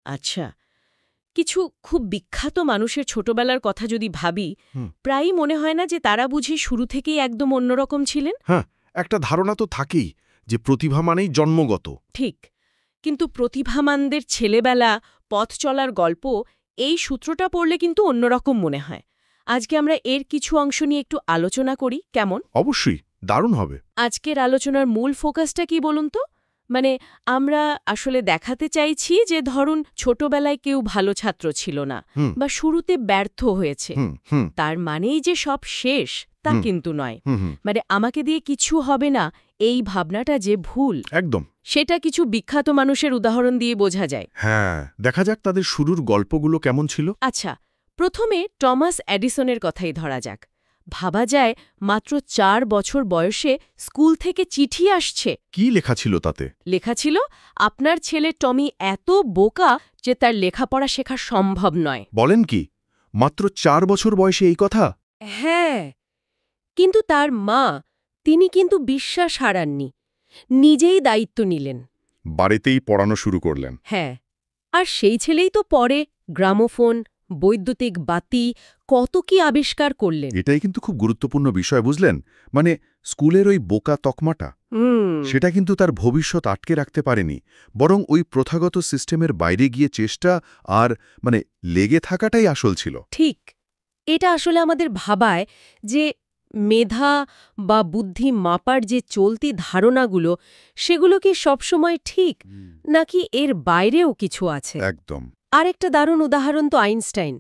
আচ্ছা, কিছু খুব বিখ্যাত মানুষের ছোটবেলার কথা যদি ভাবি, হুম। প্রায়ই মনে হয় না যে তারা বুঝি শুরু থেকেই একদম অন্যরকম ছিলেন? হ্যাঁ, একটা ধারণা তো থাকেই যে প্রতিভা মানেই জন্মগত। ঠিক। কিন্তু প্রতিভামানদের ছেলেবেলা, পথ চলার গল্প, এই সূত্রটা পড়লে কিন্তু অন্যরকম মনে হয়। আজকে আমরা এর কিছু অংশ নিয়ে একটু আলোচনা করি, কেমন? অবশ্যই, দারুণ হবে। আজকের আলোচনার মূল ফোকাসটা কি বলুন তো? মানে আমরা আসলে দেখাতে চাইছি যে ধরুন ছোটবেলায় কেউ ভালো ছাত্র ছিল না হুম। বা শুরুতে ব্যর্থ হয়েছে, হুম হুম তার মানেই যে সব শেষ তা হুম। কিন্তু নয়। হুম হুম মানে আমাকে দিয়ে কিছু হবে না, এই ভাবনাটা যে ভুল, একদম। সেটা কিছু বিখ্যাত মানুষের উদাহরণ দিয়ে বোঝা যায়। হ্যাঁ, দেখা যাক তাদের শুরুর গল্পগুলো কেমন ছিল। আচ্ছা, প্রথমে টমাস এডিসনের কথাই ধরা যাক। ভাবা যায় মাত্র 4 বছর বয়সে স্কুল থেকে চিঠি আসছে। কি লেখা ছিল তাতে? লেখা ছিল, আপনার ছেলে টমি এত বোকা যে তার লেখাপড়া শেখা সম্ভব নয়। বলেন কি, মাত্র 4 বছর বয়সে এই কথা? হ্যাঁ, কিন্তু তার মা, তিনি কিন্তু বিশ্বাস হারাননি, নিজেই দায়িত্ব নিলেন। বাড়িতেই পড়ানো শুরু করলেন। হ্যাঁ, আর সেই ছেলেই তো পরে গ্রামোফোন, বৈদ্যুতিক বাতি, কত কি আবিষ্কার করলেন। এটাই কিন্তু খুব গুরুত্বপূর্ণ বিষয়, বুঝলেন? মানে স্কুলের ওই বোকা তকমাটা, সেটা কিন্তু তার ভবিষ্যৎ আটকে রাখতে পারেনি, বরং ওই প্রথাগত সিস্টেমের বাইরে গিয়ে চেষ্টা আর লেগে থাকাটাই আসল ছিল। ঠিক। এটা আসলে আমাদের ভাবায় যে মেধা বা বুদ্ধি মাপার যে চলতি ধারণাগুলো, সেগুলো কি সবসময় ঠিক, নাকি এর বাইরেও কিছু আছে? একদম। আরেকটা দারুণ উদাহরণ তো আইনস্টাইন।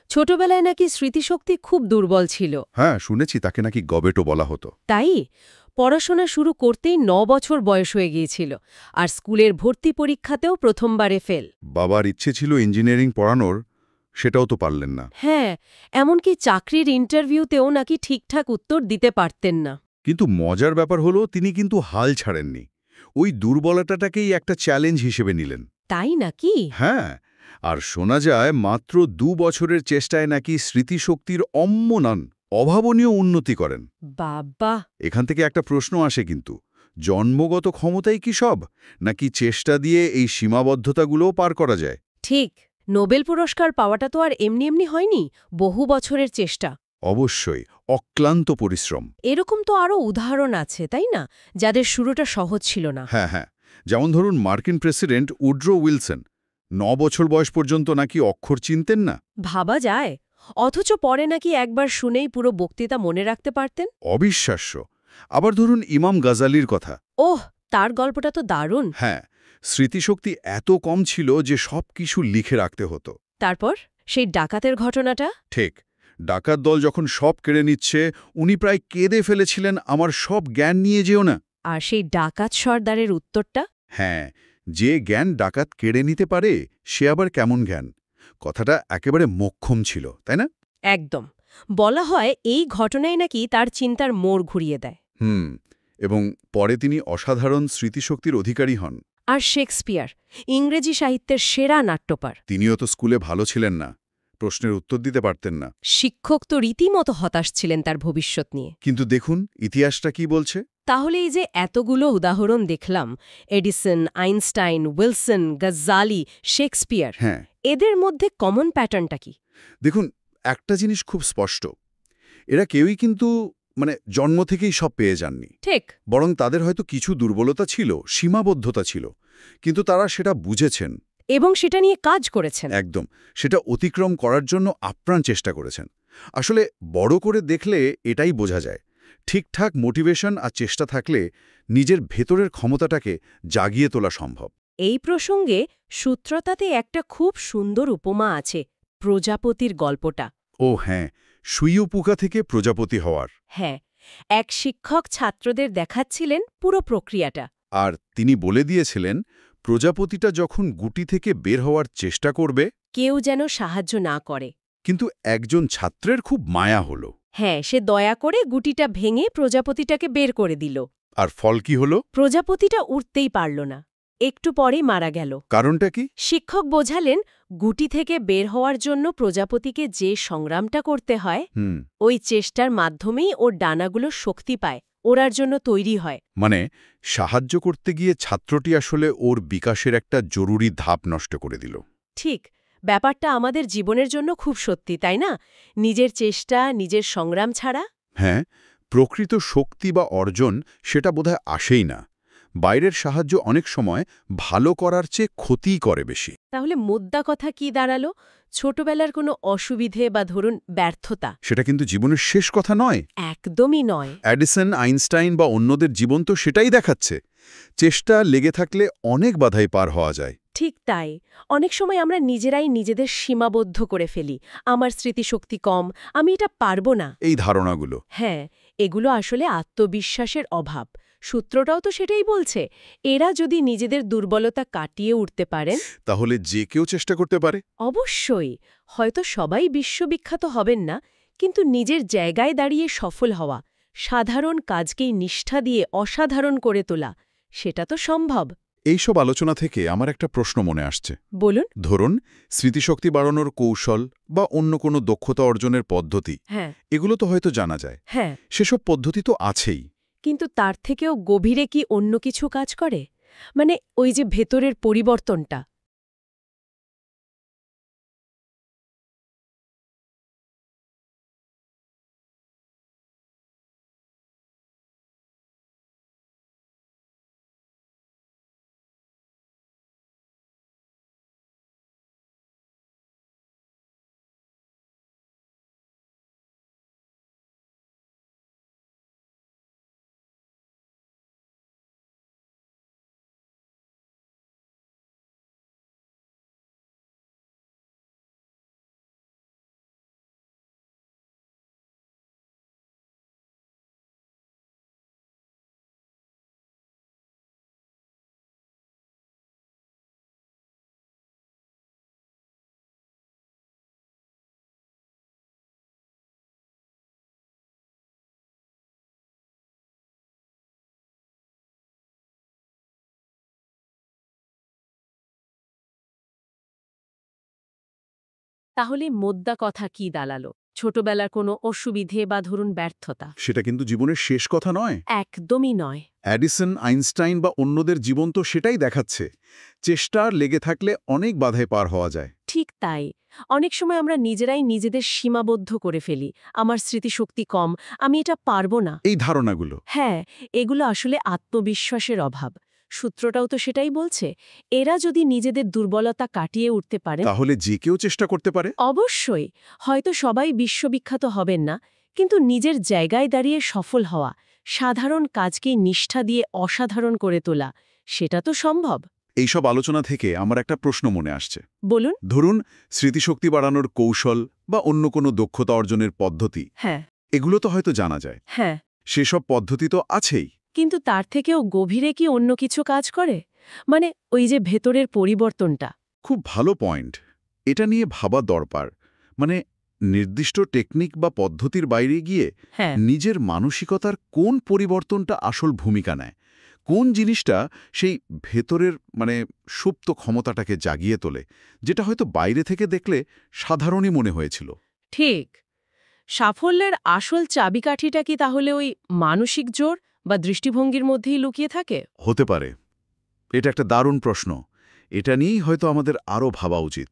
ছোটবেলায় নাকি স্মৃতিশক্তি খুব দুর্বল ছিল। হ্যাঁ, শুনেছি তাকে নাকি গবেটো বলা হতো। তাই পড়াশোনা শুরু করতেই 9 বছর বয়স হয়ে গিয়েছিল, আর স্কুলের ভর্তি পরীক্ষাতেও প্রথমবারে ফেল। বাবার ইচ্ছে ছিল ইঞ্জিনিয়ারিং পড়ানোর, সেটাও তো পারলেন না। হ্যাঁ, এমনকি চাকরির ইন্টারভিউতেও নাকি ঠিকঠাক উত্তর দিতে পারতেন না। কিন্তু মজার ব্যাপার হলো তিনি কিন্তু হাল ছাড়েননি। ওই দুর্বলতাটাকেই একটা চ্যালেঞ্জ হিসেবে নিলেন। তাই নাকি? হ্যাঁ, আর শোনা যায় মাত্র 2 বছরের চেষ্টায় নাকি স্মৃতিশক্তির অভাবনীয় উন্নতি করেন। বাবা! এখান থেকে একটা প্রশ্ন আসে কিন্তু, জন্মগত ক্ষমতাই কি সব, নাকি চেষ্টা দিয়ে এই সীমাবদ্ধতাগুলোও পার করা যায়? ঠিক। নোবেল পুরস্কার পাওয়াটা তো আর এমনি এমনি হয়নি, বহু বছরের চেষ্টা। অবশ্যই, অক্লান্ত পরিশ্রম। এরকম তো আরও উদাহরণ আছে, তাই না, যাদের শুরুটা সহজ ছিল না। হ্যাঁ হ্যাঁ, যেমন ধরুন মার্কিন প্রেসিডেন্ট উড্রো উইলসন 9 বছর বয়স পর্যন্ত নাকি অক্ষর চিনতেন না। ভাবা যায়, অথচ পরে নাকি একবার শুনেই পুরো বক্তৃতা মনে রাখতে পারতেন। অবিশ্বাস্য। আবার ধরুন ইমাম গাজালির কথা। ওহ, তার গল্পটা তো দারুণ। হ্যাঁ, স্মৃতিশক্তি এত কম ছিল যে সব কিছু লিখে রাখতে হতো। তারপর সেই ডাকাতের ঘটনাটা। ঠিক, ডাকাত দল যখন সব কেড়ে নিচ্ছে, উনি প্রায় কেঁদে ফেলেছিলেন, আমার সব জ্ঞান নিয়ে যেও না। আর সেই ডাকাত সর্দারের উত্তরটা। হ্যাঁ, যে জ্ঞান ডাকাত কেড়ে নিতে পারে সে আবার কেমন জ্ঞান। কথাটা একেবারে মোক্ষম ছিল, তাই না? একদম। বলা হয় এই ঘটনাই নাকি তার চিন্তার মোড় ঘুরিয়ে দেয়। এবং পরে তিনি অসাধারণ স্মৃতিশক্তির অধিকারী হন। আর শেক্সপিয়ার, ইংরেজি সাহিত্যের সেরা নাট্যকার, তিনিও তো স্কুলে ভালো ছিলেন না, প্রশ্নের উত্তর দিতে পারতেন না। শিক্ষক তো রীতিমতো হতাশ ছিলেন তার ভবিষ্যৎ নিয়ে। কিন্তু দেখুন ইতিহাসটা কি বলছে। তাহলে এই যে এতগুলো উদাহরণ দেখলাম, Edison, Einstein, Wilson, Ghazali, Shakespeare, হ্যাঁ, এদের মধ্যে কমন প্যাটার্নটা কি? দেখুন, একটা জিনিস খুব স্পষ্ট, এরা কেউই কিন্তু জন্ম থেকেই সব পেয়ে যাননি। ঠিক। বরং তাদের হয়তো কিছু দুর্বলতা ছিল, সীমাবদ্ধতা ছিল, কিন্তু তারা সেটা বুঝেছেন এবং সেটা নিয়ে কাজ করেছেন। একদম, সেটা অতিক্রম করার জন্য আপ্রাণ চেষ্টা করেছেন। আসলে বড় করে দেখলে এটাই বোঝা যায়, ঠিকঠাক মোটিভেশন আর চেষ্টা থাকলে নিজের ভেতরের ক্ষমতাটাকে জাগিয়ে তোলা সম্ভব। এই প্রসঙ্গে সূত্রতাতে একটা খুব সুন্দর উপমা আছে, প্রজাপতির গল্পটা। ও হ্যাঁ, সুইয় পোকা থেকে প্রজাপতি হওয়ার। হ্যাঁ, এক শিক্ষক ছাত্রদের দেখাচ্ছিলেন পুরো প্রক্রিয়াটা। আর তিনি বলে দিয়েছিলেন, প্রজাপতিটা যখন গুটি থেকে বের হওয়ার চেষ্টা করবে, কেউ যেন সাহায্য না করে। কিন্তু একজন ছাত্রের খুব মায়া হলো। হ্যাঁ, সে দয়া করে গুটিটা ভেঙে প্রজাপতিটাকে বের করে দিল। আর ফল কি হলো? প্রজাপতিটা উঠতেই পারল না, একটু পরেই মারা গেল। কারণটা কি? শিক্ষক বোঝালেন, গুটি থেকে বের হওয়ার জন্য প্রজাপতিকে যে সংগ্রামটা করতে হয়, ওই চেষ্টার মাধ্যমেই ওর ডানাগুলো শক্তি পায়, ওড়ার জন্য তৈরি হয়। মানে সাহায্য করতে গিয়ে ছাত্রটি আসলে ওর বিকাশের একটা জরুরি ধাপ নষ্ট করে দিল। ঠিক, ব্যাপারটা আমাদের জীবনের জন্য খুব সত্যি, তাই না? নিজের চেষ্টা, নিজের সংগ্রাম ছাড়া। হ্যাঁ, প্রকৃত শক্তি বা অর্জন সেটা বোধহয় আসেই না। বাইরের সাহায্য অনেক সময় ভালো করার চেয়ে ক্ষতিই করে বেশি। তাহলে মোদ্দা কথা কি দাঁড়ালো? ছোটবেলার কোনো অসুবিধে বা ধরুন ব্যর্থতা সেটা কিন্তু জীবনের শেষ কথা নয়। একদমই নয়। অ্যাডিসন, আইনস্টাইন বা অন্যদের জীবন তো সেটাই দেখাচ্ছে। চেষ্টা লেগে থাকলে অনেক বাধাই পার হওয়া যায়। ঠিক তাই। অনেক সময় আমরা নিজেরাই নিজেদের সীমাবদ্ধ করে ফেলি। আমার স্মৃতিশক্তি কম, আমি এটা পারবো না। এই ধারণাগুলো হ্যাঁ, এগুলো আসলে আত্মবিশ্বাসের অভাব। সূত্রটাও তো সেটাই বলছে। এরা যদি নিজেদের দুর্বলতা কাটিয়ে উঠতে পারেন, তাহলে যে কেউ চেষ্টা করতে পারে। অবশ্যই। হয়তো সবাই বিশ্ববিখ্যাত হবেন না, কিন্তু নিজের জায়গায় দাঁড়িয়ে সফল হওয়া, সাধারণ কাজকেই নিষ্ঠা দিয়ে অসাধারণ করে তোলা, সেটা তো সম্ভব। এইসব আলোচনা থেকে আমার একটা প্রশ্ন মনে আসছে। বলুন। ধরুন, স্মৃতিশক্তি বাড়ানোর কৌশল বা অন্য কোনো দক্ষতা অর্জনের পদ্ধতি, হ্যাঁ, এগুলো তো হয়তো জানা যায়। হ্যাঁ। সেসব পদ্ধতি তো আছেই। কিন্তু তার থেকেও গভীরে কি অন্য কিছু কাজ করে? মানে ওই যে ভেতরের পরিবর্তনটা। তাহলে মোদ্দা কথা কি দাঁড়ালো? ছোটবেলার কোনো অসুবিধে বা ধরুন ব্যর্থতা সেটা কিন্তু জীবনের শেষ কথা নয়। একদমই নয়। অ্যাডিসন, আইনস্টাইন বা অন্যদের জীবন তো সেটাই দেখাচ্ছে। চেষ্টা লেগে থাকলে অনেক বাধায় পার হওয়া যায়। ঠিক তাই। অনেক সময় আমরা নিজেরাই নিজেদের সীমাবদ্ধ করে ফেলি। আমার স্মৃতিশক্তি কম, আমি এটা পারবো না। এই ধারণাগুলো হ্যাঁ, এগুলো আসলে আত্মবিশ্বাসের অভাব। সূত্রটাও তো সেটাই বলছে। এরা যদি নিজেদের দুর্বলতা কাটিয়ে উঠতে পারেন, তাহলে যে কেউ চেষ্টা করতে পারে। অবশ্যই। হয়তো সবাই বিশ্ববিখ্যাত হবেন না, কিন্তু নিজের জায়গায় দাঁড়িয়ে সফল হওয়া, সাধারণ কাজকেই নিষ্ঠা দিয়ে অসাধারণ করে তোলা, সেটা তো সম্ভব। এইসব আলোচনা থেকে আমার একটা প্রশ্ন মনে আসছে। বলুন। ধরুন, স্মৃতিশক্তি বাড়ানোর কৌশল বা অন্য কোনো দক্ষতা অর্জনের পদ্ধতি, হ্যাঁ, এগুলো তো হয়তো জানা যায়। হ্যাঁ। সেসব পদ্ধতি তো আছেই। কিন্তু তার থেকেও গভীরে কি অন্য কিছু কাজ করে? মানে ওই যে ভেতরের পরিবর্তনটা। খুব ভালো পয়েন্ট। এটা নিয়ে ভাবা দরকার। মানে নির্দিষ্ট টেকনিক বা পদ্ধতির বাইরে গিয়ে হ্যাঁ, নিজের মানসিকতার কোন পরিবর্তনটা আসল ভূমিকা নেয়, কোন জিনিসটা সেই ভেতরের সুপ্ত ক্ষমতাটাকে জাগিয়ে তোলে, যেটা হয়তো বাইরে থেকে দেখলে সাধারণই মনে হয়েছিল। ঠিক। সাফল্যের আসল চাবিকাঠিটা কি তাহলে ওই মানসিক জোর বা দৃষ্টিভঙ্গির মধ্যেই লুকিয়ে থাকে? হতে পারে। এটা একটা দারুণ প্রশ্ন। এটা নিয়েই হয়তো আমাদের আরও ভাবা উচিত।